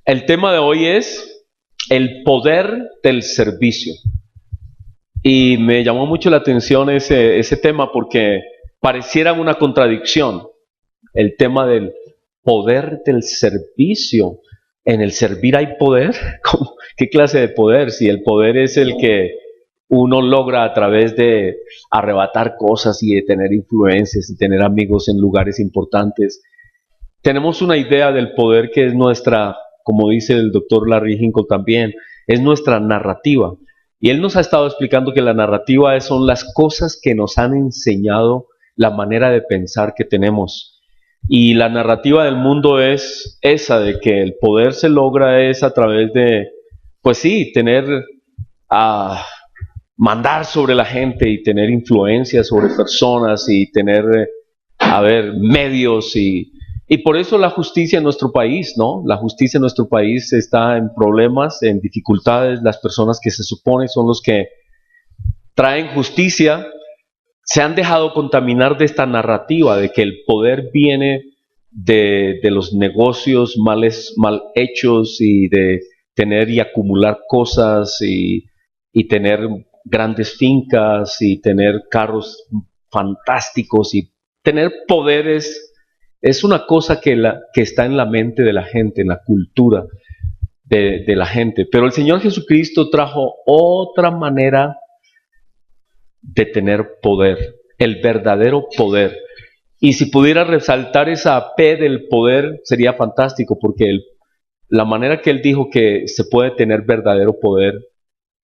El tema de hoy es el poder del servicio. Y me llamó mucho la atención ese tema porque pareciera una contradicción. El tema del poder del servicio. ¿En el servir hay poder? ¿Cómo? ¿Qué clase de poder? Si el poder es el que uno logra a través de arrebatar cosas y de tener influencias y tener amigos en lugares importantes. Tenemos una idea del poder que es nuestra, como dice el doctor Larry Hinkle también, es nuestra narrativa. Y él nos ha estado explicando que la narrativa son las cosas que nos han enseñado la manera de pensar que tenemos. Y la narrativa del mundo es esa, de que el poder se logra es a través de, pues sí, tener, mandar sobre la gente y tener influencia sobre personas y tener, medios y por eso la justicia en nuestro país, ¿no? La justicia en nuestro país está en problemas, en dificultades. Las personas que se supone son los que traen justicia se han dejado contaminar de esta narrativa de que el poder viene de los negocios mal hechos y de tener y acumular cosas y tener grandes fincas y tener carros fantásticos y tener poderes. Es una cosa que está en la mente de la gente, en la cultura de la gente. Pero el Señor Jesucristo trajo otra manera de tener poder, el verdadero poder. Y si pudiera resaltar esa P del poder, sería fantástico, porque la manera que Él dijo que se puede tener verdadero poder,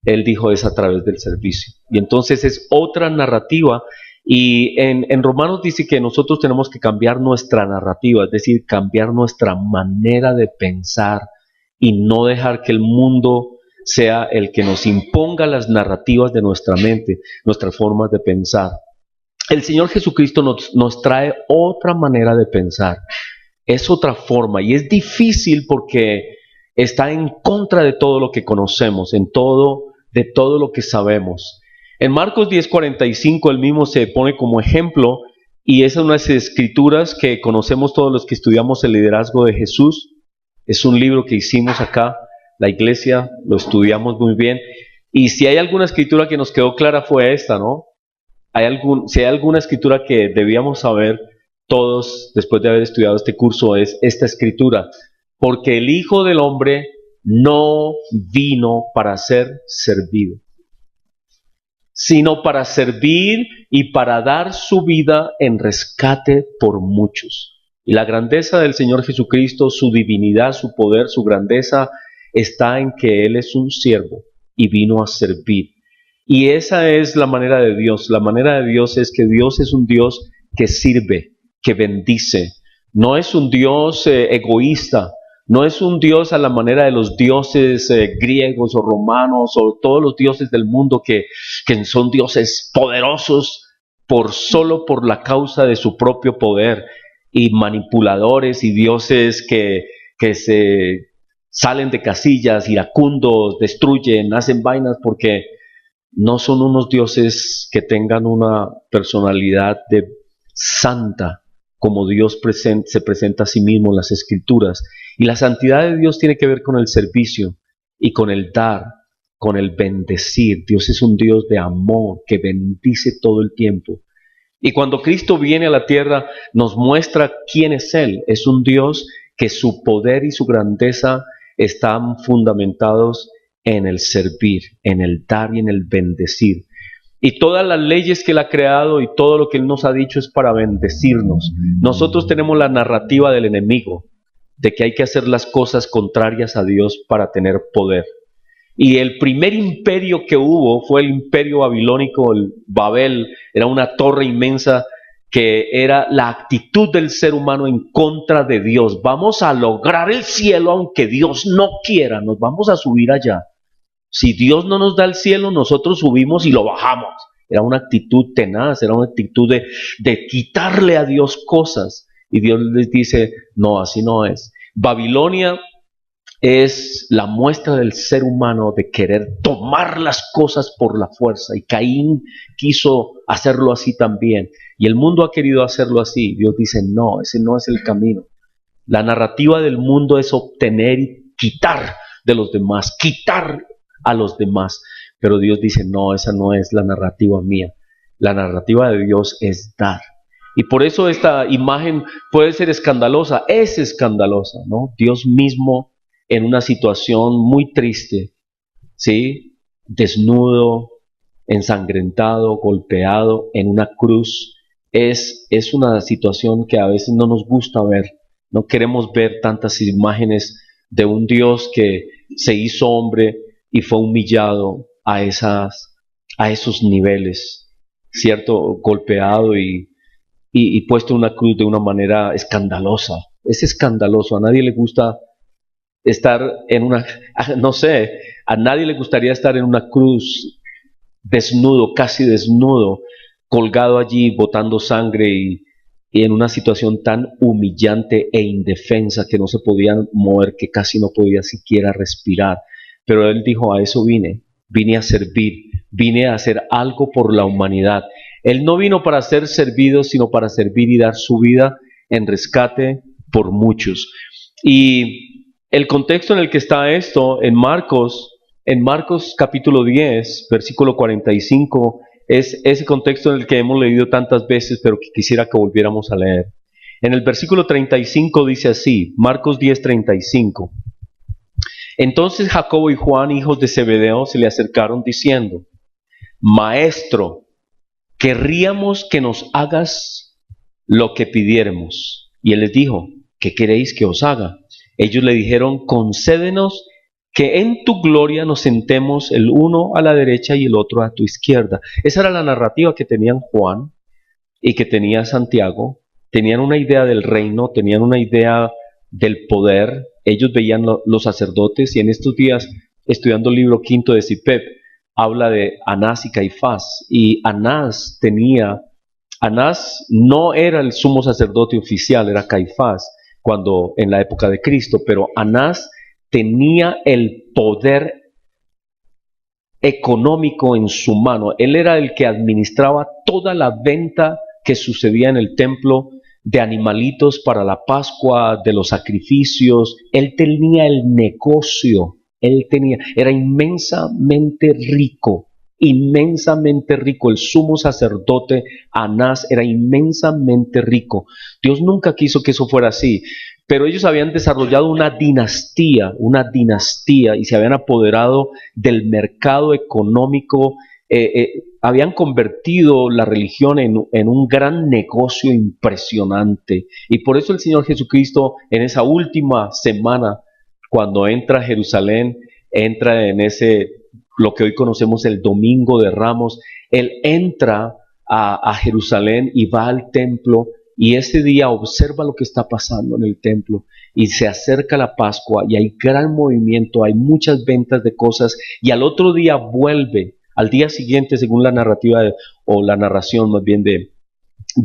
Él dijo es a través del servicio. Y entonces es otra narrativa. Y en Romanos dice que nosotros tenemos que cambiar nuestra narrativa, es decir, cambiar nuestra manera de pensar y no dejar que el mundo sea el que nos imponga las narrativas de nuestra mente, nuestras formas de pensar. El Señor Jesucristo nos trae otra manera de pensar, es otra forma y es difícil porque está en contra de todo lo que conocemos, de todo lo que sabemos. En Marcos 10:45 él mismo se pone como ejemplo y es unas escrituras que conocemos todos los que estudiamos el liderazgo de Jesús. Es un libro que hicimos acá, la iglesia, lo estudiamos muy bien. Y si hay alguna escritura que nos quedó clara fue esta, ¿no? Si hay alguna escritura que debíamos saber todos después de haber estudiado este curso es esta escritura. Porque el Hijo del Hombre no vino para ser servido, sino para servir y para dar su vida en rescate por muchos. Y la grandeza del Señor Jesucristo, su divinidad, su poder, su grandeza, está en que Él es un siervo y vino a servir. Y esa es la manera de Dios. La manera de Dios es que Dios es un Dios que sirve, que bendice. No es un Dios egoísta. No es un Dios a la manera de los dioses griegos o romanos o todos los dioses del mundo que son dioses poderosos solo por la causa de su propio poder y manipuladores y dioses que se salen de casillas, iracundos, destruyen, hacen vainas porque no son unos dioses que tengan una personalidad santa como Dios se presenta a sí mismo en las Escrituras. Y la santidad de Dios tiene que ver con el servicio y con el dar, con el bendecir. Dios es un Dios de amor que bendice todo el tiempo. Y cuando Cristo viene a la tierra nos muestra quién es Él. Es un Dios que su poder y su grandeza están fundamentados en el servir, en el dar y en el bendecir. Y todas las leyes que Él ha creado y todo lo que Él nos ha dicho es para bendecirnos. Nosotros tenemos la narrativa del enemigo, de que hay que hacer las cosas contrarias a Dios para tener poder. Y el primer imperio que hubo fue el imperio babilónico, el Babel, era una torre inmensa que era la actitud del ser humano en contra de Dios. Vamos a lograr el cielo aunque Dios no quiera, nos vamos a subir allá. Si Dios no nos da el cielo, nosotros subimos y lo bajamos. Era una actitud tenaz, era una actitud de quitarle a Dios cosas. Y Dios les dice, no, así no es. Babilonia es la muestra del ser humano de querer tomar las cosas por la fuerza. Y Caín quiso hacerlo así también. Y el mundo ha querido hacerlo así. Dios dice, no, ese no es el camino. La narrativa del mundo es obtener y quitar de los demás, quitar a los demás. Pero Dios dice, no, esa no es la narrativa mía. La narrativa de Dios es dar. Y por eso esta imagen puede ser escandalosa, es escandalosa, ¿no? Dios mismo en una situación muy triste, ¿sí? Desnudo, ensangrentado, golpeado en una cruz, es una situación que a veces no nos gusta ver. No queremos ver tantas imágenes de un Dios que se hizo hombre y fue humillado a esos niveles, ¿cierto? Golpeado y puesto en una cruz de una manera escandalosa. Es escandaloso, a nadie le gusta estar en una, no sé, a nadie le gustaría estar en una cruz desnudo, casi desnudo, colgado allí, botando sangre y en una situación tan humillante e indefensa que no se podía mover, que casi no podía siquiera respirar. Pero él dijo, a eso vine a servir, vine a hacer algo por la humanidad. Él no vino para ser servido, sino para servir y dar su vida en rescate por muchos. Y el contexto en el que está esto, en Marcos capítulo 10, versículo 45, es ese contexto en el que hemos leído tantas veces, pero que quisiera que volviéramos a leer. En el versículo 35 dice así, Marcos 10, 35. Entonces Jacobo y Juan, hijos de Zebedeo, se le acercaron diciendo, Maestro, querríamos que nos hagas lo que pidiéramos. Y él les dijo, ¿qué queréis que os haga? Ellos le dijeron, concédenos que en tu gloria nos sentemos el uno a la derecha y el otro a tu izquierda. Esa era la narrativa que tenían Juan y que tenía Santiago. Tenían una idea del reino, tenían una idea del poder. Ellos veían los sacerdotes y en estos días, estudiando el libro quinto de Sipep, habla de Anás y Caifás. Y Anás no era el sumo sacerdote oficial, era Caifás, cuando en la época de Cristo, pero Anás tenía el poder económico en su mano. Él era el que administraba toda la venta que sucedía en el templo de animalitos para la Pascua, de los sacrificios. Él tenía el negocio, era inmensamente rico. El sumo sacerdote Anás era inmensamente rico. Dios nunca quiso que eso fuera así, pero ellos habían desarrollado una dinastía y se habían apoderado del mercado económico, habían convertido la religión en un gran negocio impresionante. Y por eso el Señor Jesucristo en esa última semana, cuando entra a Jerusalén, entra en lo que hoy conocemos el Domingo de Ramos. Él entra a Jerusalén y va al templo y ese día observa lo que está pasando en el templo y se acerca la Pascua y hay gran movimiento, hay muchas ventas de cosas y al otro día vuelve, al día siguiente según la narrativa o la narración más bien de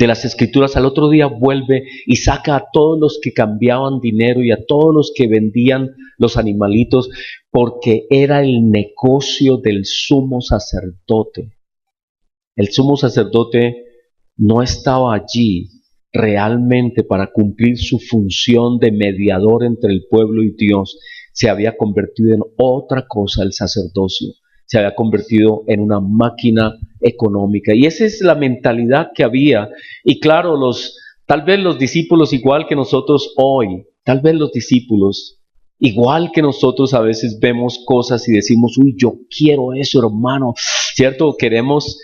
las escrituras, al otro día vuelve y saca a todos los que cambiaban dinero y a todos los que vendían los animalitos, porque era el negocio del sumo sacerdote. El sumo sacerdote no estaba allí realmente para cumplir su función de mediador entre el pueblo y Dios. Se había convertido en otra cosa el sacerdocio. Se había convertido en una máquina económica. Y esa es la mentalidad que había. Y claro, tal vez los discípulos, igual que nosotros hoy, tal vez los discípulos, igual que nosotros a veces vemos cosas y decimos, uy, yo quiero eso, hermano, ¿cierto? Queremos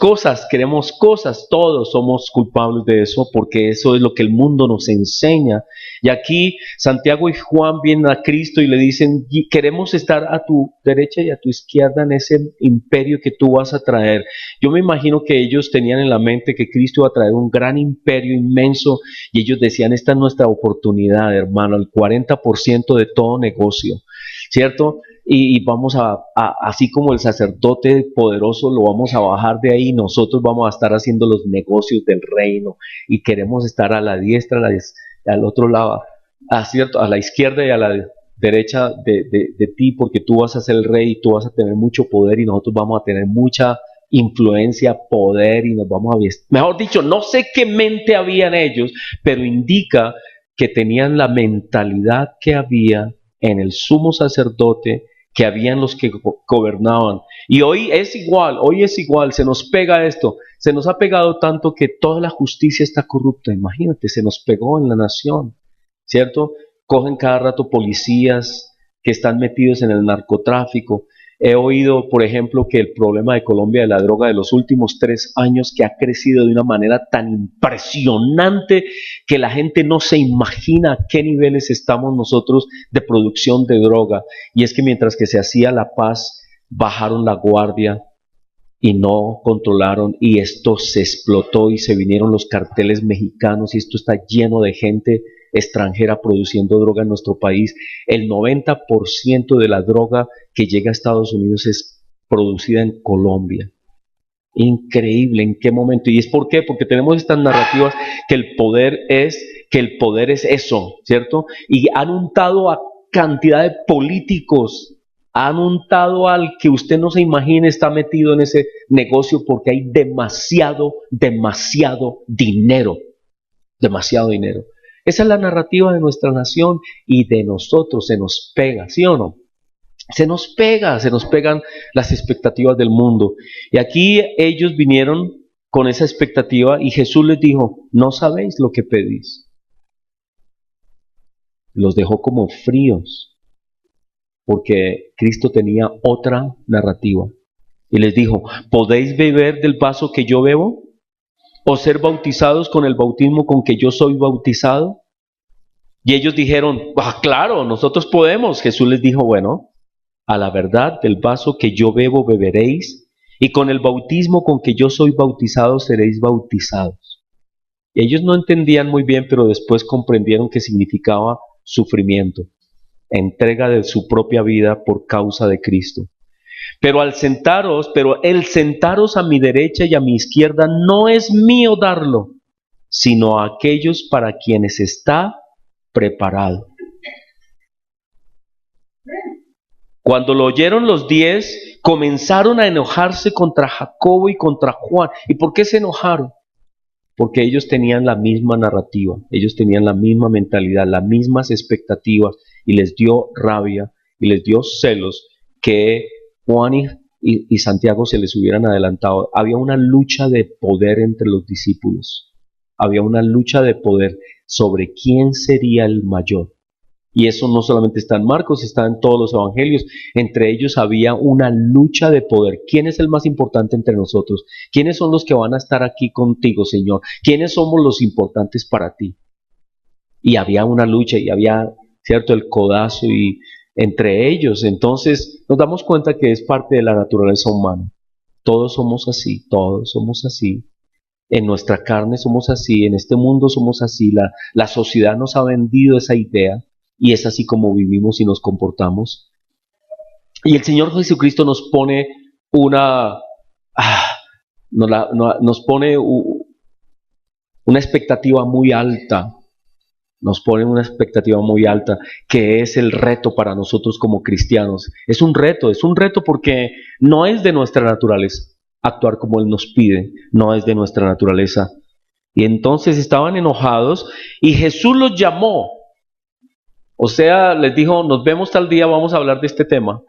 cosas, todos somos culpables de eso porque eso es lo que el mundo nos enseña. Y aquí Santiago y Juan vienen a Cristo y le dicen, queremos estar a tu derecha y a tu izquierda en ese imperio que tú vas a traer. Yo me imagino que ellos tenían en la mente que Cristo iba a traer un gran imperio inmenso y ellos decían, esta es nuestra oportunidad, hermano, el 40% de todo negocio, ¿cierto? Y vamos así como el sacerdote poderoso lo vamos a bajar de ahí, nosotros vamos a estar haciendo los negocios del reino y queremos estar a la diestra, al otro lado, a la izquierda y a la derecha de ti, porque tú vas a ser el rey y tú vas a tener mucho poder y nosotros vamos a tener mucha influencia, poder y nos vamos a vestir. Mejor dicho, no sé qué mente había en ellos, pero indica que tenían la mentalidad que había en el sumo sacerdote que habían los que gobernaban. Y hoy es igual, se nos pega esto, se nos ha pegado tanto que toda la justicia está corrupta, imagínate, se nos pegó en la nación, ¿cierto? Cogen cada rato policías que están metidos en el narcotráfico. He oído, por ejemplo, que el problema de Colombia de la droga de los últimos 3 años que ha crecido de una manera tan impresionante que la gente no se imagina a qué niveles estamos nosotros de producción de droga. Y es que mientras que se hacía la paz, bajaron la guardia y no controlaron, y esto se explotó y se vinieron los carteles mexicanos y esto está lleno de gente extranjera produciendo droga en nuestro país. El 90% de la droga que llega a Estados Unidos es producida en Colombia. Increíble, ¿en qué momento? ¿Y es por qué? Porque tenemos estas narrativas que el poder es eso, ¿cierto? Y han untado a cantidad de políticos, han untado al que usted no se imagine está metido en ese negocio porque hay demasiado dinero, demasiado dinero. Esa es la narrativa de nuestra nación y de nosotros, se nos pega, ¿sí o no? Se nos pegan las expectativas del mundo. Y aquí ellos vinieron con esa expectativa y Jesús les dijo, no sabéis lo que pedís. Los dejó como fríos, porque Cristo tenía otra narrativa. Y les dijo, ¿podéis beber del vaso que yo bebo? ¿O ser bautizados con el bautismo con que yo soy bautizado? Y ellos dijeron, claro, nosotros podemos. Jesús les dijo, bueno, a la verdad del vaso que yo bebo beberéis, y con el bautismo con que yo soy bautizado seréis bautizados. Y ellos no entendían muy bien, pero después comprendieron que significaba sufrimiento, entrega de su propia vida por causa de Cristo. Pero el sentaros a mi derecha y a mi izquierda no es mío darlo, sino a aquellos para quienes está preparado. Cuando lo oyeron los 10, comenzaron a enojarse contra Jacobo y contra Juan. ¿Y por qué se enojaron? Porque ellos tenían la misma narrativa, ellos tenían la misma mentalidad, las mismas expectativas, y les dio rabia y les dio celos que Juan y Santiago se les hubieran adelantado. Había una lucha de poder entre los discípulos, había una lucha de poder sobre quién sería el mayor. Y eso no solamente está en Marcos, está en todos los evangelios. Entre ellos había una lucha de poder. ¿Quién es el más importante entre nosotros? ¿Quiénes son los que van a estar aquí contigo, Señor? ¿Quiénes somos los importantes para ti? Y había una lucha y había, cierto, el codazo y entre ellos. Entonces nos damos cuenta que es parte de la naturaleza humana. Todos somos así. En nuestra carne somos así, en este mundo somos así. La sociedad nos ha vendido esa idea. Y es así como vivimos y nos comportamos. Y el Señor Jesucristo nos pone nos pone una expectativa muy alta. Nos pone una expectativa muy alta, que es el reto para nosotros como cristianos. Es un reto porque no es de nuestra naturaleza actuar como Él nos pide, no es de nuestra naturaleza. Y entonces estaban enojados y Jesús los llamó. O sea, les dijo, nos vemos tal día, vamos a hablar de este tema.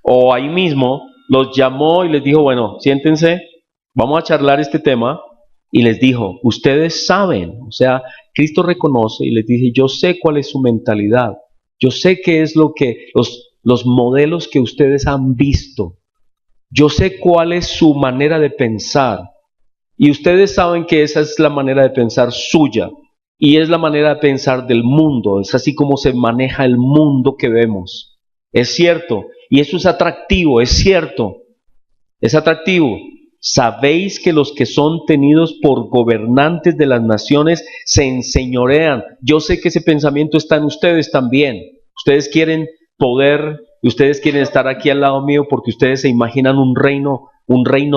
O ahí mismo los llamó y les dijo, bueno, siéntense, vamos a charlar este tema. Y les dijo, ustedes saben, o sea, Cristo reconoce y les dice, yo sé cuál es su mentalidad. Yo sé qué es lo que, los modelos que ustedes han visto. Yo sé cuál es su manera de pensar. Y ustedes saben que esa es la manera de pensar suya. Y es la manera de pensar del mundo, es así como se maneja el mundo que vemos. Es cierto, y eso es atractivo, es cierto, es atractivo. Sabéis que los que son tenidos por gobernantes de las naciones se enseñorean. Yo sé que ese pensamiento está en ustedes también. Ustedes quieren poder, ustedes quieren estar aquí al lado mío porque ustedes se imaginan un reino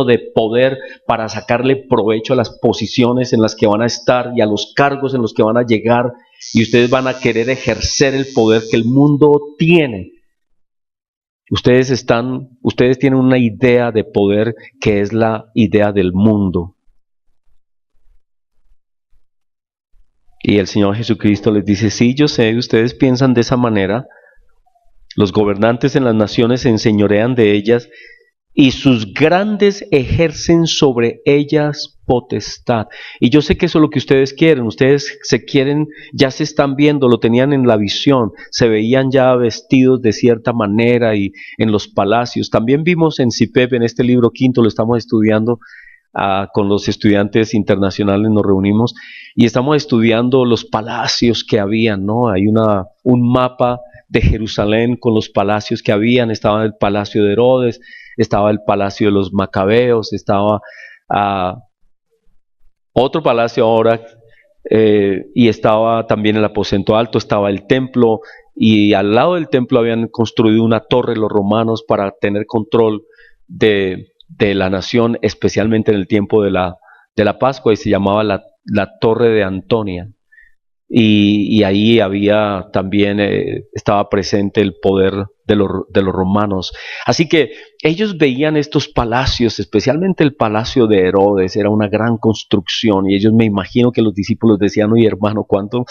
de poder para sacarle provecho a las posiciones en las que van a estar y a los cargos en los que van a llegar, y ustedes van a querer ejercer el poder que el mundo tiene. Ustedes tienen una idea de poder que es la idea del mundo. Y el Señor Jesucristo les dice, sí, yo sé, ustedes piensan de esa manera, Los gobernantes en las naciones se enseñorean de ellas y sus grandes ejercen sobre ellas potestad. Y yo sé que eso es lo que ustedes se quieren, ya se están viendo, lo tenían en la visión, se veían ya vestidos de cierta manera y en los palacios. También vimos en CIPEP, en este libro quinto, lo estamos estudiando, con los estudiantes internacionales nos reunimos y estamos estudiando los palacios que habían, ¿no? Hay un mapa de Jerusalén con los palacios que habían. Estaba el palacio de Herodes, estaba el palacio de los Macabeos, estaba otro palacio ahora, y estaba también el aposento alto, estaba el templo, y al lado del templo habían construido una torre los romanos para tener control de la nación, especialmente en el tiempo de la Pascua, y se llamaba la Torre de Antonia. Y ahí había también, estaba presente el poder de los romanos. Así que ellos veían estos palacios, especialmente el palacio de Herodes, era una gran construcción, y ellos, me imagino que los discípulos decían: oye, hermano, ¿cuándo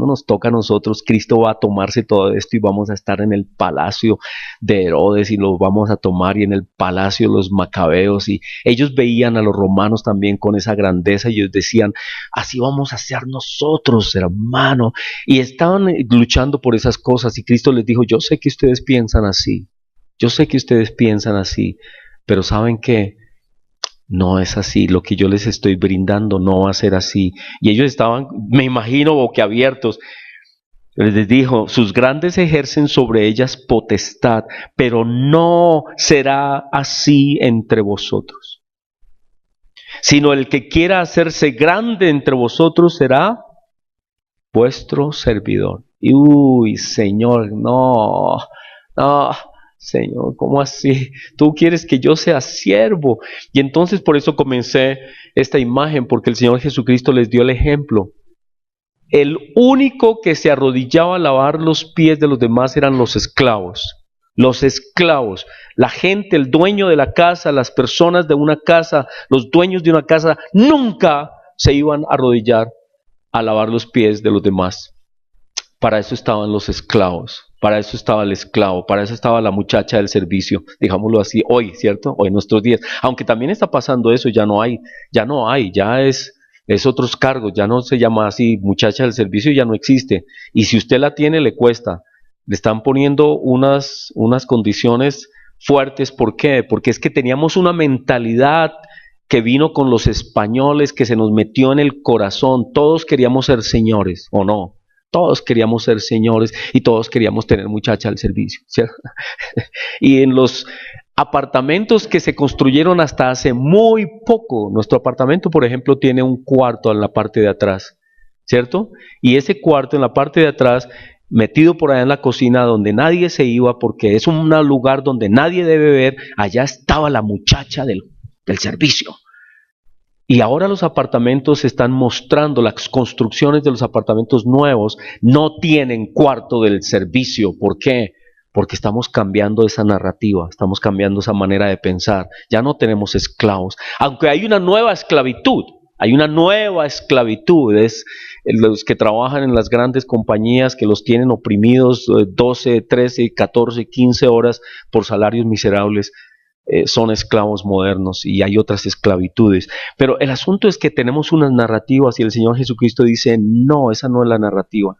nos toca a nosotros? Cristo va a tomarse todo esto y vamos a estar en el palacio de Herodes y lo vamos a tomar, y en el palacio de los Macabeos. Y ellos veían a los romanos también con esa grandeza y ellos decían: así vamos a ser nosotros, hermano. Y estaban luchando por esas cosas, y Cristo les dijo: yo sé que ustedes piensan así, pero ¿saben qué? No es así, lo que yo les estoy brindando no va a ser así. Y ellos estaban, me imagino, boquiabiertos. Les dijo: sus grandes ejercen sobre ellas potestad, pero no será así entre vosotros, sino el que quiera hacerse grande entre vosotros será vuestro servidor. Y uy, Señor, no, Señor, ¿cómo así? Tú quieres que yo sea siervo. Y entonces por eso comencé esta imagen, porque el Señor Jesucristo les dio el ejemplo. El único que se arrodillaba a lavar los pies de los demás eran los esclavos. Los esclavos, la gente, el dueño de la casa, las personas de una casa, los dueños de una casa, nunca se iban a arrodillar a lavar los pies de los demás. Para eso estaban los esclavos, para eso estaba el esclavo, para eso estaba la muchacha del servicio, digámoslo así, hoy, ¿cierto? Hoy en nuestros días. Aunque también está pasando eso, ya es otros cargos, ya no se llama así, muchacha del servicio ya no existe. Y si usted la tiene, le cuesta. Le están poniendo unas condiciones fuertes. ¿Por qué? Porque es que teníamos una mentalidad que vino con los españoles, que se nos metió en el corazón. Todos queríamos ser señores, ¿o no? Todos queríamos ser señores y todos queríamos tener muchacha al servicio, ¿cierto? Y en los apartamentos que se construyeron hasta hace muy poco, nuestro apartamento, por ejemplo, tiene un cuarto en la parte de atrás, ¿cierto? Y ese cuarto en la parte de atrás, metido por allá en la cocina donde nadie se iba, porque es un lugar donde nadie debe ver, allá estaba la muchacha del servicio. Y ahora los apartamentos están mostrando, las construcciones de los apartamentos nuevos no tienen cuarto del servicio. ¿Por qué? Porque estamos cambiando esa narrativa, estamos cambiando esa manera de pensar. Ya no tenemos esclavos, aunque hay una nueva esclavitud. Es los que trabajan en las grandes compañías, que los tienen oprimidos 12, 13, 14, 15 horas por salarios miserables. Son esclavos modernos, y hay otras esclavitudes. Pero el asunto es que tenemos unas narrativas, y el Señor Jesucristo dice: no, esa no es la narrativa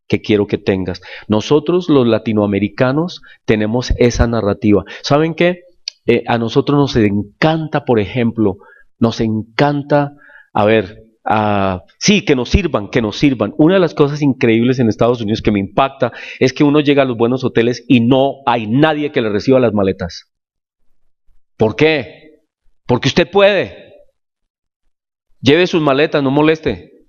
que quiero que tengas. Nosotros los latinoamericanos tenemos esa narrativa. ¿Saben qué? A nosotros nos encanta, por ejemplo, sí, que nos sirvan. Una de las cosas increíbles en Estados Unidos que me impacta es que uno llega a los buenos hoteles y no hay nadie que le reciba las maletas. ¿Por qué? Porque usted puede. Lleve sus maletas, no moleste.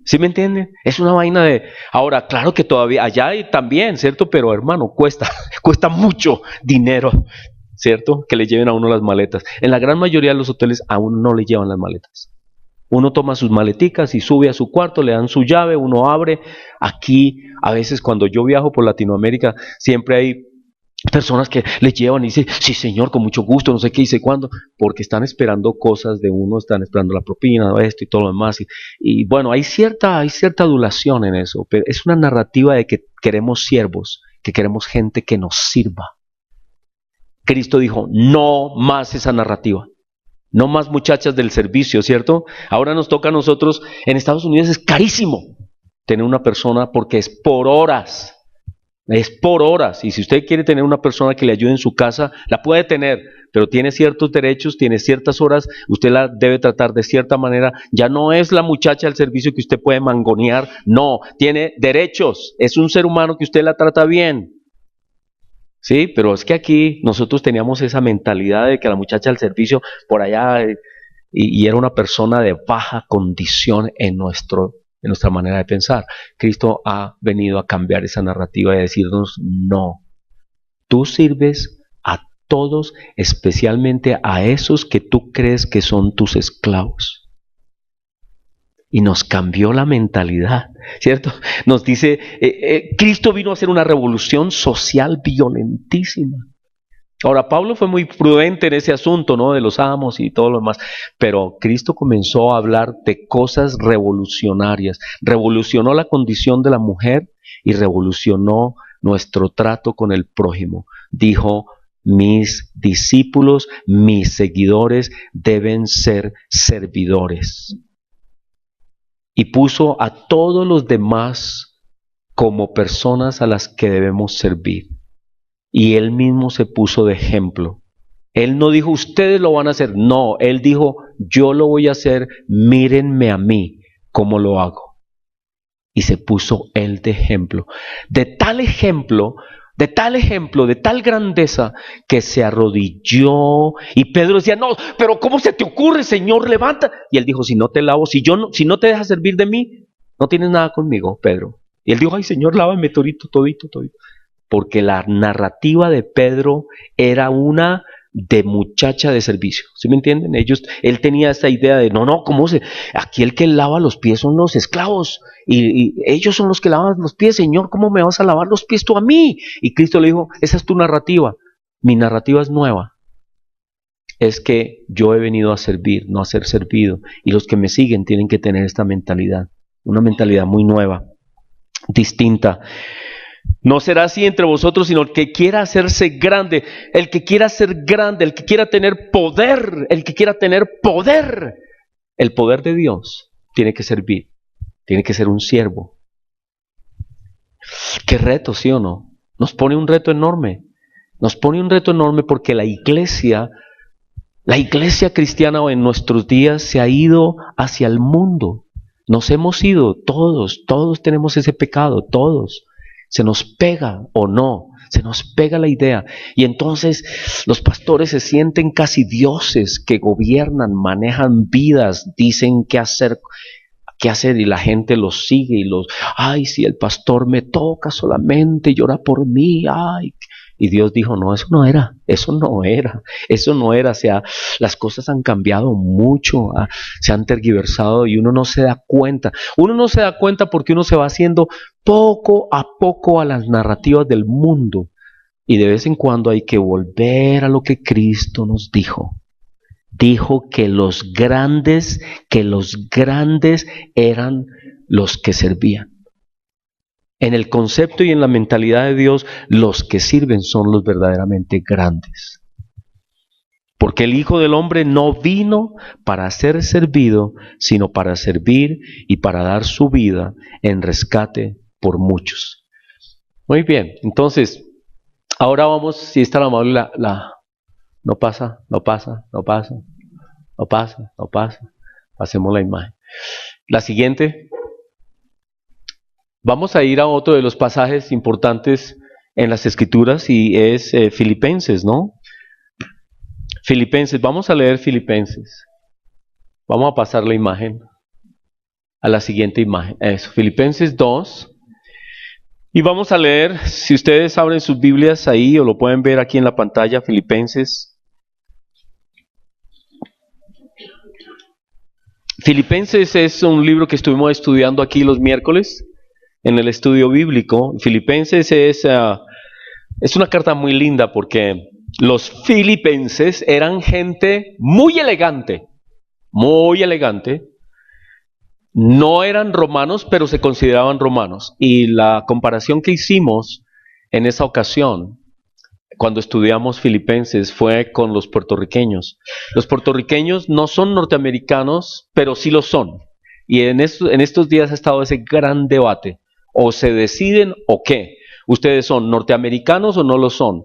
¿Sí me entienden? Es una vaina de... Ahora, claro que todavía allá hay también, ¿cierto? Pero hermano, cuesta mucho dinero, ¿cierto? Que le lleven a uno las maletas. En la gran mayoría de los hoteles a uno no le llevan las maletas. Uno toma sus maleticas y sube a su cuarto, le dan su llave, uno abre. Aquí, a veces cuando yo viajo por Latinoamérica, siempre hay personas que le llevan y dicen: sí, señor, con mucho gusto, no sé qué hice, cuándo, porque están esperando cosas de uno, están esperando la propina, esto y todo lo demás. Y bueno, hay cierta adulación en eso, pero es una narrativa de que queremos siervos, que queremos gente que nos sirva. Cristo dijo, no más esa narrativa. No más muchachas del servicio, ¿cierto? Ahora nos toca a nosotros, en Estados Unidos es carísimo tener una persona porque es por horas. Es por horas. Y si usted quiere tener una persona que le ayude en su casa, la puede tener, pero tiene ciertos derechos, tiene ciertas horas, usted la debe tratar de cierta manera. Ya no es la muchacha del servicio que usted puede mangonear, no, tiene derechos. Es un ser humano que usted la trata bien. Sí, pero es que aquí nosotros teníamos esa mentalidad de que la muchacha del servicio por allá y era una persona de baja condición en nuestra manera de pensar. Cristo ha venido a cambiar esa narrativa y a decirnos, no, tú sirves a todos, especialmente a esos que tú crees que son tus esclavos. Y nos cambió la mentalidad, ¿cierto? Nos dice, Cristo vino a hacer una revolución social violentísima. Ahora, Pablo fue muy prudente en ese asunto, ¿no? De los amos y todo lo demás. Pero Cristo comenzó a hablar de cosas revolucionarias. Revolucionó la condición de la mujer y revolucionó nuestro trato con el prójimo. Dijo, mis discípulos, mis seguidores deben ser servidores. Y puso a todos los demás como personas a las que debemos servir. Y él mismo se puso de ejemplo. Él no dijo, ustedes lo van a hacer. No, él dijo, yo lo voy a hacer, mírenme a mí, cómo lo hago. Y se puso él de ejemplo. De tal ejemplo, de tal grandeza, que se arrodilló. Y Pedro decía, no, pero ¿cómo se te ocurre, Señor? Levanta. Y él dijo, si no te lavo, si no te dejas servir de mí, no tienes nada conmigo, Pedro. Y él dijo, ay, Señor, lávame todito. Porque la narrativa de Pedro era una de muchacha de servicio. ¿Sí me entienden? Él tenía esa idea de, aquí el que lava los pies son los esclavos, y ellos son los que lavan los pies, Señor, ¿cómo me vas a lavar los pies tú a mí? Y Cristo le dijo, esa es tu narrativa, mi narrativa es nueva. Es que yo he venido a servir, no a ser servido, y los que me siguen tienen que tener esta mentalidad, una mentalidad muy nueva, distinta. No será así entre vosotros, sino el que quiera hacerse grande, el que quiera ser grande, el que quiera tener poder, el poder de Dios, tiene que servir, tiene que ser un siervo. Qué reto, ¿sí o no? Nos pone un reto enorme porque la iglesia cristiana en nuestros días se ha ido hacia el mundo. Nos hemos ido, todos tenemos ese pecado, todos. Se nos pega o no, se nos pega la idea. Y entonces los pastores se sienten casi dioses que gobiernan, manejan vidas, dicen qué hacer y la gente los sigue ay, si el pastor me toca solamente, llora por mí, ay. Y Dios dijo, no, eso no era. O sea, las cosas han cambiado mucho, se han tergiversado y uno no se da cuenta. Uno no se da cuenta porque uno se va haciendo poco a poco a las narrativas del mundo. Y de vez en cuando hay que volver a lo que Cristo nos dijo. Dijo que los grandes eran los que servían. En el concepto y en la mentalidad de Dios, los que sirven son los verdaderamente grandes. Porque el Hijo del Hombre no vino para ser servido, sino para servir y para dar su vida en rescate por muchos. Muy bien, entonces, ahora vamos, si está la amable, no pasa. Pasemos la imagen. La siguiente. Vamos a ir a otro de los pasajes importantes en las Escrituras y es Filipenses, ¿no? Filipenses, vamos a leer Filipenses. Vamos a pasar la imagen a la siguiente imagen. Eso, Filipenses 2. Y vamos a leer, si ustedes abren sus Biblias ahí o lo pueden ver aquí en la pantalla, Filipenses. Filipenses es un libro que estuvimos estudiando aquí los miércoles en el estudio bíblico. Filipenses es una carta muy linda porque los filipenses eran gente muy elegante, no eran romanos, pero se consideraban romanos. Y la comparación que hicimos en esa ocasión, cuando estudiamos Filipenses, fue con los puertorriqueños. Los puertorriqueños no son norteamericanos, pero sí lo son. Y en estos días ha estado ese gran debate. O se deciden o qué. ¿Ustedes son norteamericanos o no lo son?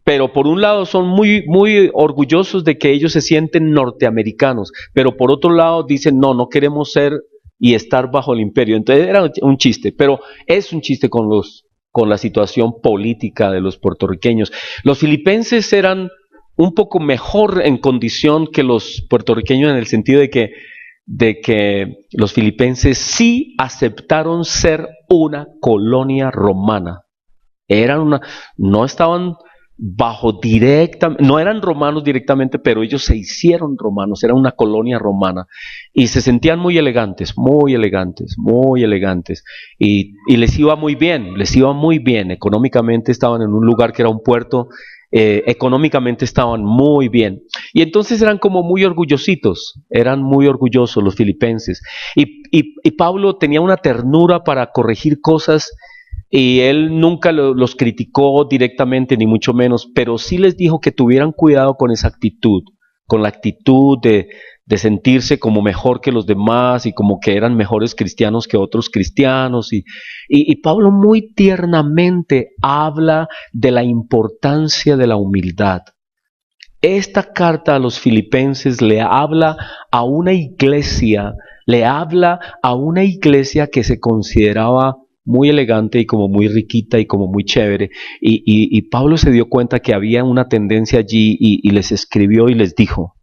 Pero por un lado son muy, muy orgullosos de que ellos se sienten norteamericanos, pero por otro lado dicen, no, no queremos ser y estar bajo el imperio. Entonces era un chiste, pero es un chiste con la situación política de los puertorriqueños. Los filipenses eran un poco mejor en condición que los puertorriqueños en el sentido de que los filipenses sí aceptaron ser una colonia romana. No estaban no eran romanos directamente, pero ellos se hicieron romanos, era una colonia romana y se sentían muy elegantes, muy elegantes, muy elegantes y les iba muy bien, económicamente estaban en un lugar que era un puerto, económicamente estaban muy bien y entonces eran como muy orgullositos, eran muy orgullosos los filipenses y Pablo tenía una ternura para corregir cosas. Y él nunca los criticó directamente, ni mucho menos, pero sí les dijo que tuvieran cuidado con esa actitud, con la actitud de sentirse como mejor que los demás y como que eran mejores cristianos que otros cristianos. Y Pablo muy tiernamente habla de la importancia de la humildad. Esta carta a los filipenses le habla a una iglesia que se consideraba muy elegante y como muy riquita y como muy chévere. Y Pablo se dio cuenta que había una tendencia allí y les escribió y les dijo,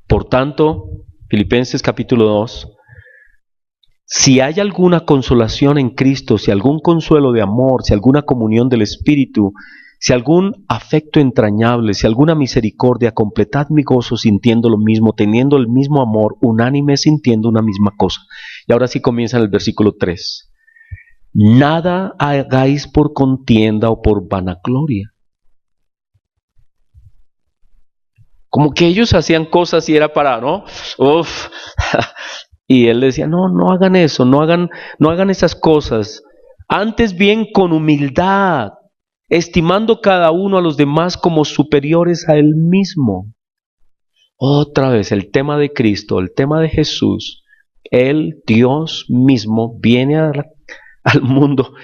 por tanto, Filipenses capítulo 2, si hay alguna consolación en Cristo, si algún consuelo de amor, si alguna comunión del Espíritu, si algún afecto entrañable, si alguna misericordia, completad mi gozo sintiendo lo mismo, teniendo el mismo amor, unánime sintiendo una misma cosa. Y ahora sí comienza en el versículo 3. Nada hagáis por contienda o por vanagloria. Como que ellos hacían cosas y era para, ¿no? Uf. Y él decía, no hagan eso, no hagan esas cosas. Antes bien con humildad, estimando cada uno a los demás como superiores a él mismo. Otra vez, el tema de Cristo, el tema de Jesús. Él, Dios mismo, viene al mundo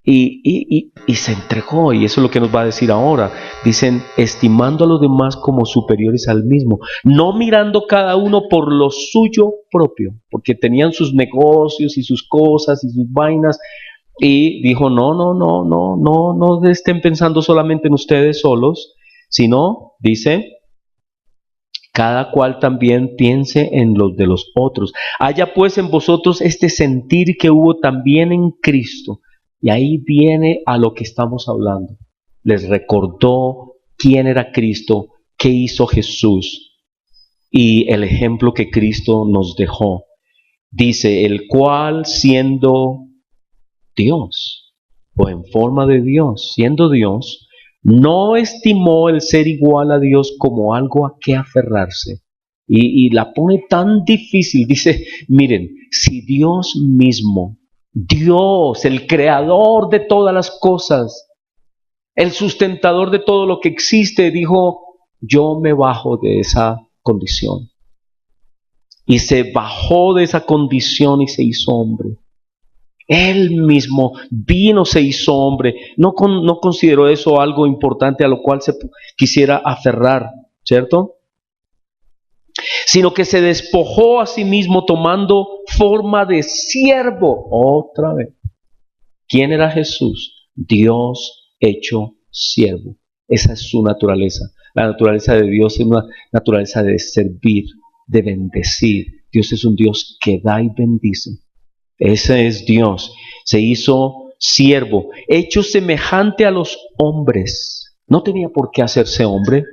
y se entregó, y eso es lo que nos va a decir ahora. Dicen, estimando a los demás como superiores al mismo, no mirando cada uno por lo suyo propio, porque tenían sus negocios y sus cosas y sus vainas, y dijo, no estén pensando solamente en ustedes solos, sino, dice, cada cual también piense en los de los otros. Haya pues en vosotros este sentir que hubo también en Cristo. Y ahí viene a lo que estamos hablando. Les recordó quién era Cristo, qué hizo Jesús y el ejemplo que Cristo nos dejó. Dice, el cual siendo Dios, o en forma de Dios, siendo Dios, no estimó el ser igual a Dios como algo a que aferrarse. Y la pone tan difícil. Dice, miren, si Dios mismo, Dios, el creador de todas las cosas, el sustentador de todo lo que existe, dijo, yo me bajo de esa condición. Y se bajó de esa condición y se hizo hombre. Él mismo vino, se hizo hombre. No consideró eso algo importante a lo cual se quisiera aferrar, ¿cierto? Sino que se despojó a sí mismo tomando forma de siervo. Otra vez. ¿Quién era Jesús? Dios hecho siervo. Esa es su naturaleza. La naturaleza de Dios es una naturaleza de servir, de bendecir. Dios es un Dios que da y bendice. Ese es Dios. Se hizo siervo, hecho semejante a los hombres. No tenía por qué hacerse hombre,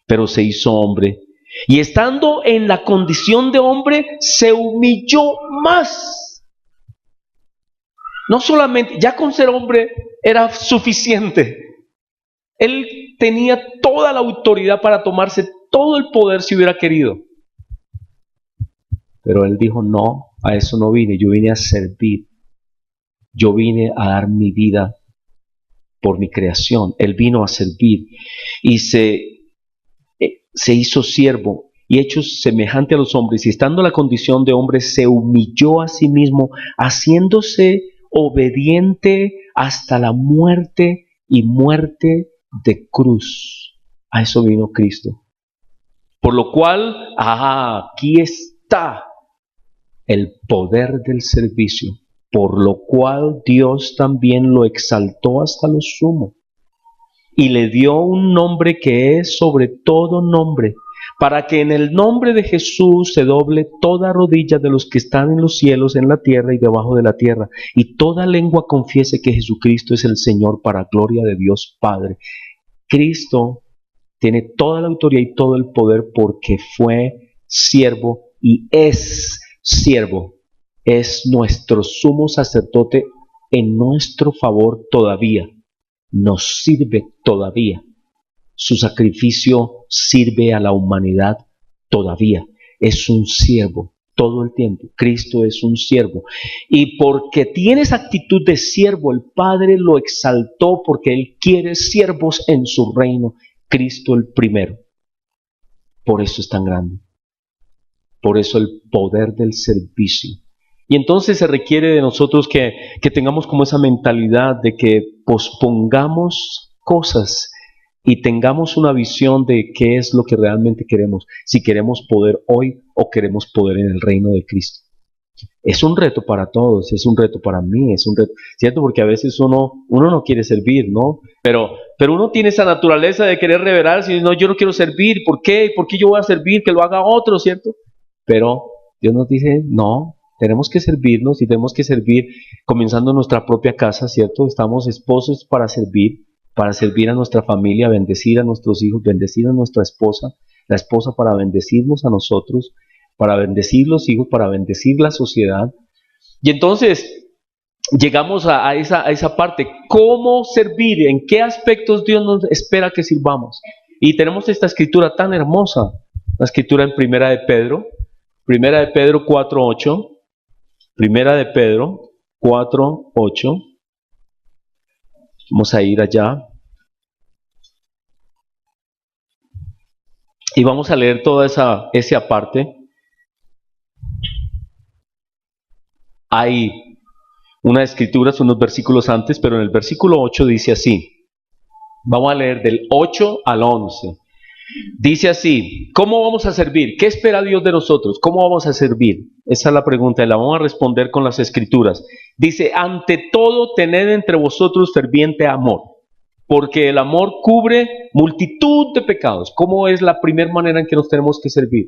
pero se hizo hombre. Y estando en la condición de hombre, se humilló más. No solamente, ya con ser hombre era suficiente. Él tenía toda la autoridad para tomarse todo el poder si hubiera querido. Pero él dijo, no, a eso no vine, yo vine a servir. Yo vine a dar mi vida por mi creación. Él vino a servir y se hizo siervo y hecho semejante a los hombres, y estando en la condición de hombre, se humilló a sí mismo, haciéndose obediente hasta la muerte y muerte de cruz. A eso vino Cristo. Por lo cual, aquí está el poder del servicio, por lo cual Dios también lo exaltó hasta lo sumo y le dio un nombre que es sobre todo nombre, para que en el nombre de Jesús se doble toda rodilla de los que están en los cielos, en la tierra y debajo de la tierra, y toda lengua confiese que Jesucristo es el Señor, para gloria de Dios Padre. Cristo tiene toda la autoridad y todo el poder porque fue siervo y es siervo. Es nuestro sumo sacerdote en nuestro favor todavía. Nos sirve todavía. Su sacrificio sirve a la humanidad todavía. Es un siervo todo el tiempo. Cristo es un siervo. Y porque tiene esa actitud de siervo, el Padre lo exaltó porque Él quiere siervos en su reino. Cristo el primero. Por eso es tan grande. Por eso el poder del servicio. Y entonces se requiere de nosotros que tengamos como esa mentalidad de que pospongamos cosas y tengamos una visión de qué es lo que realmente queremos. Si queremos poder hoy o queremos poder en el reino de Cristo. Es un reto para todos, es un reto para mí, es un reto, ¿cierto? Porque a veces uno no quiere servir, ¿no? Pero uno tiene esa naturaleza de querer rebelarse y no, yo no quiero servir, ¿por qué? ¿Por qué yo voy a servir? Que lo haga otro, ¿cierto? Pero Dios nos dice, no, tenemos que servirnos y tenemos que servir comenzando en nuestra propia casa, ¿cierto? Estamos esposos para servir a nuestra familia, bendecir a nuestros hijos, bendecir a nuestra esposa, la esposa para bendecirnos a nosotros, para bendecir los hijos, para bendecir la sociedad. Y entonces llegamos a esa parte, ¿cómo servir? ¿En qué aspectos Dios nos espera que sirvamos? Y tenemos esta escritura tan hermosa, la escritura en Primera de Pedro 4:8, Primera de Pedro 4:8, vamos a ir allá. Y vamos a leer toda esa parte. Hay unas escrituras, unos versículos antes, pero en el versículo 8 dice así. Vamos a leer del 8 al 11. Dice así, ¿cómo vamos a servir? ¿Qué espera Dios de nosotros? ¿Cómo vamos a servir? Esa es la pregunta y la vamos a responder con las escrituras. Dice, ante todo tened entre vosotros ferviente amor, porque el amor cubre multitud de pecados. ¿Cómo es la primera manera en que nos tenemos que servir?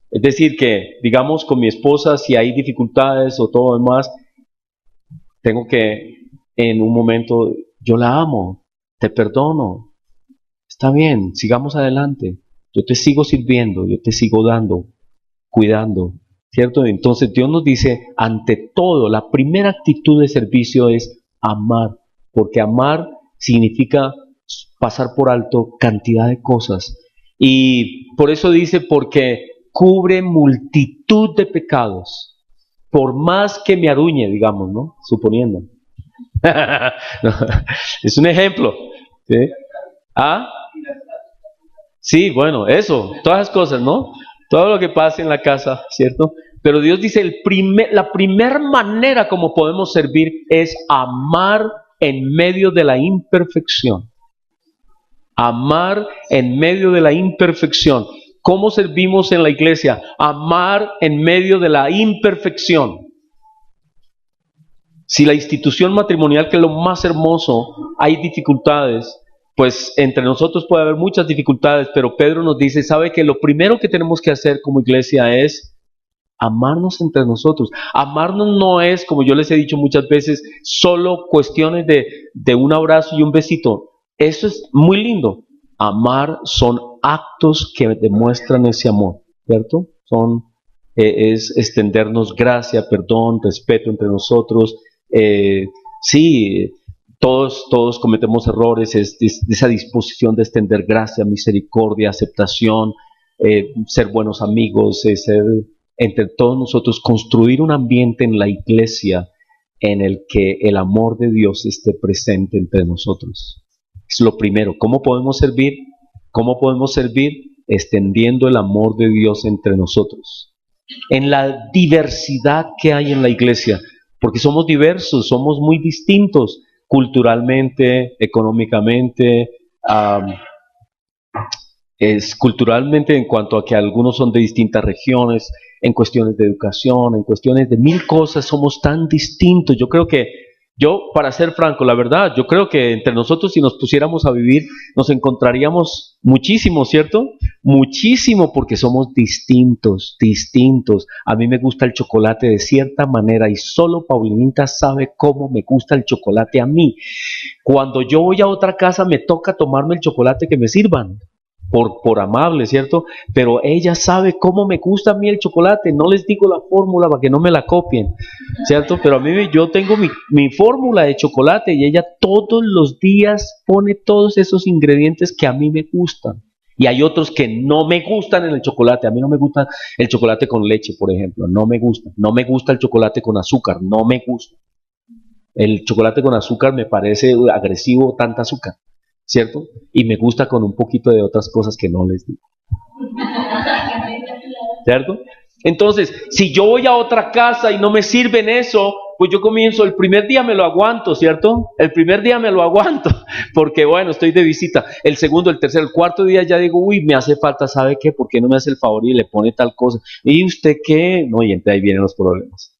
Es decir, que digamos con mi esposa, si hay dificultades o todo lo demás, tengo que en un momento, yo la amo, te perdono, está bien, sigamos adelante, yo te sigo sirviendo, yo te sigo dando, cuidando, ¿cierto? Entonces Dios nos dice, ante todo, la primera actitud de servicio es amar, porque amar significa pasar por alto cantidad de cosas. Y por eso dice, porque cubre multitud de pecados, por más que me aruñe, digamos, ¿no? Suponiendo. Es un ejemplo. ¿Sí? ¿Ah? Sí, bueno, eso, todas las cosas, ¿no? Todo lo que pasa en la casa, ¿cierto? Pero Dios dice, la primera manera como podemos servir es amar en medio de la imperfección. Amar en medio de la imperfección. ¿Cómo servimos en la iglesia? Amar en medio de la imperfección. Si la institución matrimonial, que es lo más hermoso, hay dificultades, pues entre nosotros puede haber muchas dificultades, pero Pedro nos dice, ¿sabe que lo primero que tenemos que hacer como iglesia es amarnos entre nosotros? Amarnos no es, como yo les he dicho muchas veces, solo cuestiones de un abrazo y un besito. Eso es muy lindo. Amar son actos que demuestran ese amor, ¿cierto? Es extendernos gracia, perdón, respeto entre nosotros. Sí, todos cometemos errores, es esa disposición de extender gracia, misericordia, aceptación, ser buenos amigos, ser entre todos nosotros, construir un ambiente en la iglesia en el que el amor de Dios esté presente entre nosotros. Es lo primero. ¿Cómo podemos servir? ¿Cómo podemos servir? Extendiendo el amor de Dios entre nosotros. En la diversidad que hay en la iglesia, porque somos diversos, somos muy distintos culturalmente, económicamente, culturalmente en cuanto a que algunos son de distintas regiones, en cuestiones de educación, en cuestiones de mil cosas, somos tan distintos. Para ser franco, la verdad, yo creo que entre nosotros, si nos pusiéramos a vivir, nos encontraríamos muchísimo, ¿cierto? Muchísimo, porque somos distintos. A mí me gusta el chocolate de cierta manera y solo Paulinita sabe cómo me gusta el chocolate a mí. Cuando yo voy a otra casa me toca tomarme el chocolate que me sirvan. Por amable, ¿cierto? Pero ella sabe cómo me gusta a mí el chocolate. No les digo la fórmula para que no me la copien, ¿cierto? Pero a mí yo tengo mi fórmula de chocolate y ella todos los días pone todos esos ingredientes que a mí me gustan. Y hay otros que no me gustan en el chocolate. A mí no me gusta el chocolate con leche, por ejemplo. No me gusta. No me gusta el chocolate con azúcar. No me gusta. El chocolate con azúcar me parece agresivo, tanta azúcar, ¿cierto? Y me gusta con un poquito de otras cosas que no les digo, ¿cierto? Entonces, si yo voy a otra casa y no me sirven eso, pues yo comienzo, el primer día me lo aguanto, ¿cierto? El primer día me lo aguanto, porque bueno, estoy de visita. El segundo, el tercero, el cuarto día ya digo, uy, me hace falta, ¿sabe qué? ¿Por qué no me hace el favor y le pone tal cosa? ¿Y usted qué? No, y entonces ahí vienen los problemas.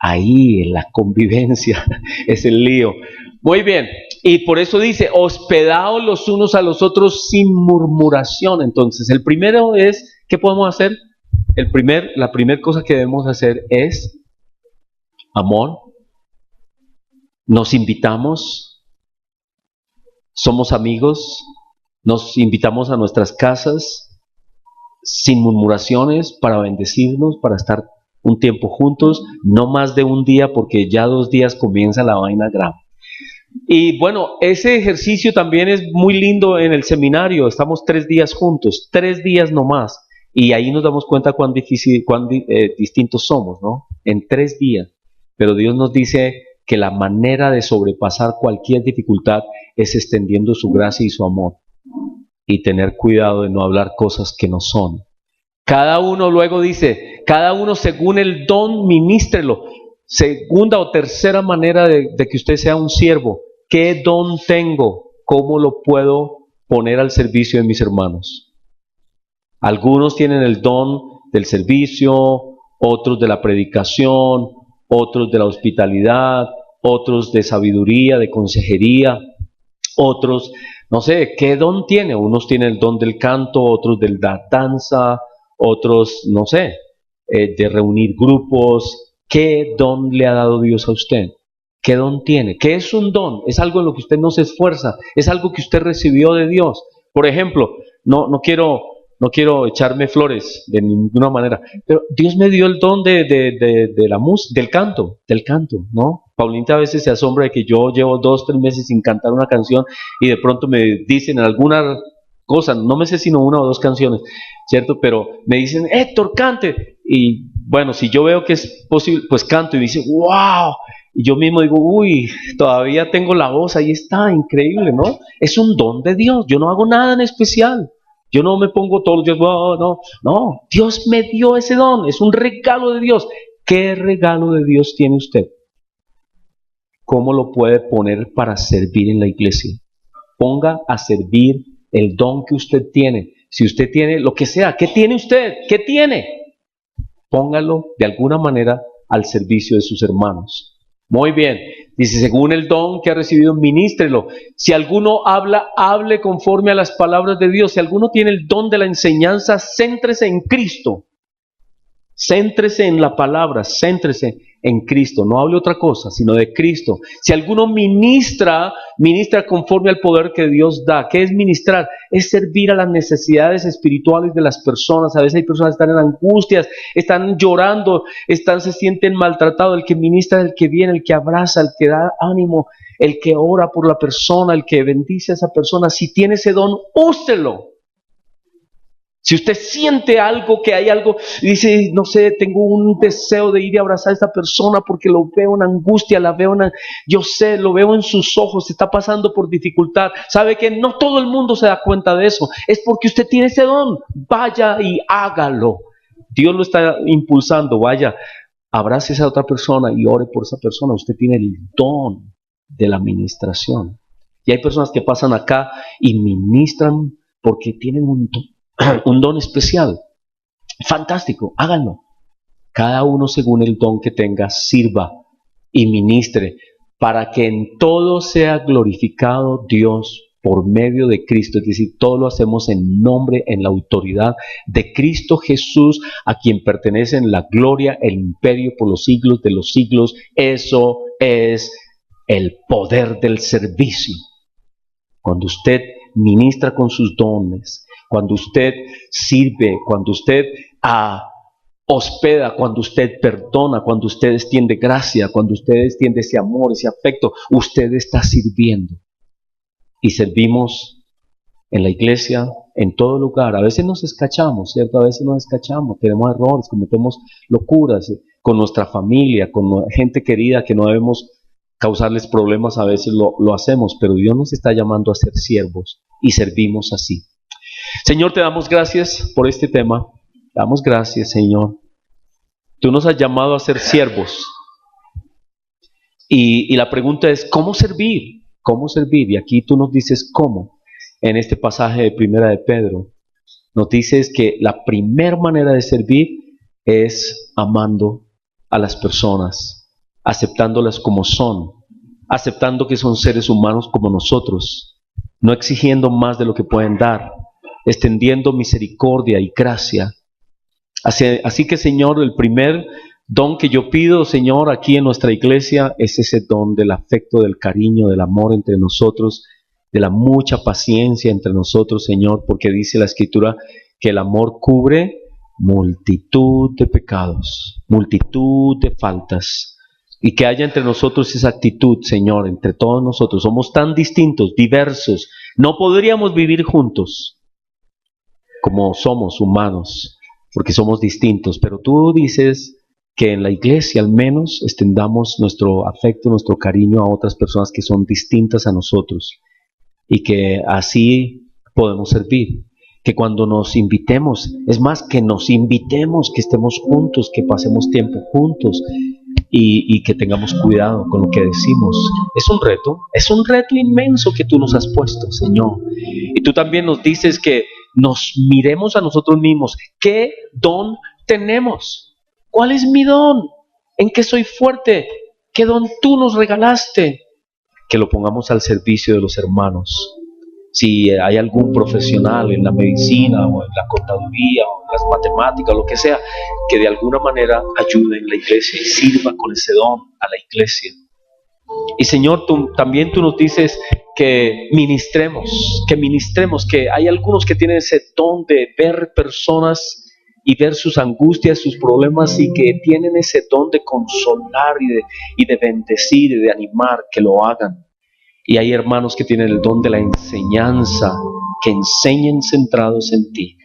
Ahí en la convivencia es el lío. Muy bien, y por eso dice, hospedaos los unos a los otros sin murmuración. Entonces, el primero es, ¿qué podemos hacer? La primera cosa que debemos hacer es amor. Nos invitamos, somos amigos, nos invitamos a nuestras casas sin murmuraciones para bendecirnos, para estar un tiempo juntos, no más de un día porque ya 2 días comienza la vaina grave. Y bueno, ese ejercicio también es muy lindo en el seminario. Estamos 3 días juntos, 3 días nomás. Y ahí nos damos cuenta cuán distintos somos, ¿no? En 3 días. Pero Dios nos dice que la manera de sobrepasar cualquier dificultad es extendiendo su gracia y su amor. Y tener cuidado de no hablar cosas que no son. Cada uno luego dice, cada uno según el don ministrelo. Segunda o tercera manera de que usted sea un siervo. ¿Qué don tengo? ¿Cómo lo puedo poner al servicio de mis hermanos? Algunos tienen el don del servicio, otros de la predicación, otros de la hospitalidad, otros de sabiduría, de consejería, otros, no sé, ¿qué don tiene? Unos tienen el don del canto, otros de la danza, otros, no sé, de reunir grupos. ¿Qué don le ha dado Dios a usted? ¿Qué don tiene? ¿Qué es un don? Es algo en lo que usted no se esfuerza, es algo que usted recibió de Dios. Por ejemplo, no quiero echarme flores de ninguna manera, pero Dios me dio el don del canto, ¿no? Paulinita a veces se asombra de que yo llevo 2, 3 meses sin cantar una canción y de pronto me dicen alguna cosa, no me sé sino 1 o 2 canciones, ¿cierto? Pero me dicen, Héctor, cante. Y bueno, si yo veo que es posible, pues canto y dice, wow. Y yo mismo digo, uy, todavía tengo la voz, ahí está, increíble, ¿no? Es un don de Dios, yo no hago nada en especial. Yo no me pongo todos los días, no, Dios me dio ese don, es un regalo de Dios. ¿Qué regalo de Dios tiene usted? ¿Cómo lo puede poner para servir en la iglesia? Ponga a servir el don que usted tiene. Si usted tiene lo que sea, ¿qué tiene usted? ¿Qué tiene? Póngalo de alguna manera al servicio de sus hermanos. Muy bien, dice, según el don que ha recibido, ministrelo. Si alguno habla, hable conforme a las palabras de Dios. Si alguno tiene el don de la enseñanza, céntrese en Cristo. Céntrese en la palabra, céntrese en Cristo. No hable otra cosa, sino de Cristo. Si alguno ministra conforme al poder que Dios da. ¿Qué es ministrar? Es servir a las necesidades espirituales de las personas. A veces hay personas que están en angustias, están llorando, se sienten maltratados. El que ministra es el que viene, el que abraza, el que da ánimo, el que ora por la persona, el que bendice a esa persona. Si tiene ese don, úselo. Si usted siente algo, que hay algo, dice, no sé, tengo un deseo de ir y abrazar a esta persona porque lo veo en angustia, yo sé, lo veo en sus ojos, está pasando por dificultad. Sabe que no todo el mundo se da cuenta de eso. Es porque usted tiene ese don. Vaya y hágalo. Dios lo está impulsando. Vaya, abrace a esa otra persona y ore por esa persona. Usted tiene el don de la ministración. Y hay personas que pasan acá y ministran porque tienen un don especial. Fantástico, háganlo. Cada uno según el don que tenga, sirva y ministre para que en todo sea glorificado Dios por medio de Cristo. Es decir, todo lo hacemos en nombre, en la autoridad de Cristo Jesús, a quien pertenecen la gloria, el imperio por los siglos de los siglos. Eso es el poder del servicio. Cuando usted ministra con sus dones, cuando usted sirve, cuando usted hospeda, cuando usted perdona, cuando usted extiende gracia, cuando usted extiende ese amor, ese afecto, usted está sirviendo. Y servimos en la iglesia, en todo lugar. A veces nos escachamos, ¿cierto? A veces nos escachamos, tenemos errores, cometemos locuras con nuestra familia, con gente querida que no debemos causarles problemas, a veces lo hacemos, pero Dios nos está llamando a ser siervos y servimos así. Señor, te damos gracias por este tema. Te damos gracias, Señor. Tú nos has llamado a ser siervos. Y la pregunta es, ¿cómo servir? ¿Cómo servir? Y aquí tú nos dices cómo. En este pasaje de Primera de Pedro, nos dices que la primera manera de servir es amando a las personas, aceptándolas como son, aceptando que son seres humanos como nosotros, no exigiendo más de lo que pueden dar, extendiendo misericordia y gracia. Así que, Señor, el primer don que yo pido, Señor, aquí en nuestra iglesia es ese don del afecto, del cariño, del amor entre nosotros, de la mucha paciencia entre nosotros, Señor, porque dice la Escritura que el amor cubre multitud de pecados, multitud de faltas, y que haya entre nosotros esa actitud, Señor, entre todos nosotros. Somos tan distintos, diversos, no podríamos vivir juntos como somos humanos, porque somos distintos, pero tú dices que en la iglesia al menos extendamos nuestro afecto, nuestro cariño a otras personas que son distintas a nosotros, y que así podemos servir. Que cuando nos invitemos, es más, que nos invitemos, que estemos juntos, que pasemos tiempo juntos y que tengamos cuidado con lo que decimos. Es un reto inmenso que tú nos has puesto, Señor. Y tú también nos dices que nos miremos a nosotros mismos. ¿Qué don tenemos? ¿Cuál es mi don? ¿En qué soy fuerte? ¿Qué don tú nos regalaste? Que lo pongamos al servicio de los hermanos. Si hay algún profesional en la medicina o en la contaduría o en las matemáticas o lo que sea, que de alguna manera ayude en la iglesia y sirva con ese don a la iglesia. Y Señor, también tú nos dices que ministremos, que hay algunos que tienen ese don de ver personas y ver sus angustias, sus problemas, y que tienen ese don de consolar y de bendecir y de animar, que lo hagan. Y hay hermanos que tienen el don de la enseñanza, que enseñen centrados en ti.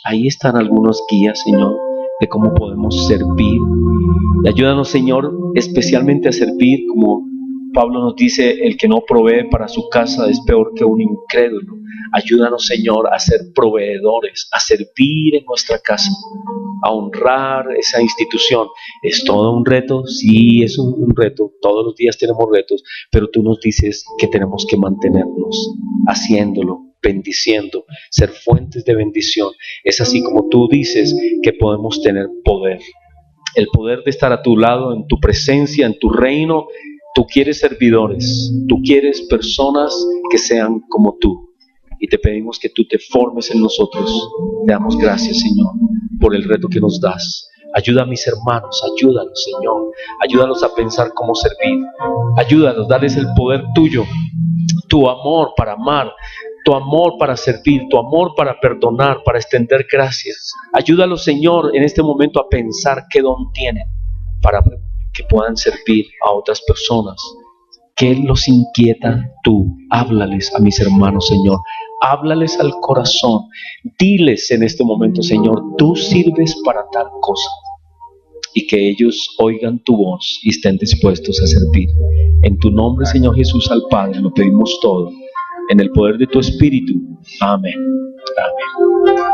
Ahí están algunos guías, Señor, de cómo podemos servir. Y ayúdanos, Señor, especialmente a servir, como Pablo nos dice, el que no provee para su casa es peor que un incrédulo. Ayúdanos, Señor, a ser proveedores, a servir en nuestra casa, a honrar esa institución. ¿Es todo un reto? Sí, es un reto. Todos los días tenemos retos, pero tú nos dices que tenemos que mantenernos haciéndolo, bendiciendo, ser fuentes de bendición. Es así como tú dices que podemos tener poder. El poder de estar a tu lado, en tu presencia, en tu reino. Tú quieres servidores, tú quieres personas que sean como tú. Y te pedimos que tú te formes en nosotros. Te damos gracias, Señor, por el reto que nos das. Ayuda a mis hermanos, ayúdalos, Señor. Ayúdalos a pensar cómo servir. Ayúdalos, dales el poder tuyo, tu amor para amar, tu amor para servir, tu amor para perdonar, para extender gracias. Ayúdalos, Señor, en este momento a pensar qué don tienen para que puedan servir a otras personas. ¿Qué los inquieta tú? Háblales a mis hermanos, Señor. háblales al corazón. Diles en este momento, Señor, tú sirves para tal cosa. Y que ellos oigan tu voz y estén dispuestos a servir. En tu nombre, Señor Jesús, al Padre, lo pedimos todo. En el poder de tu Espíritu. Amén. Amén.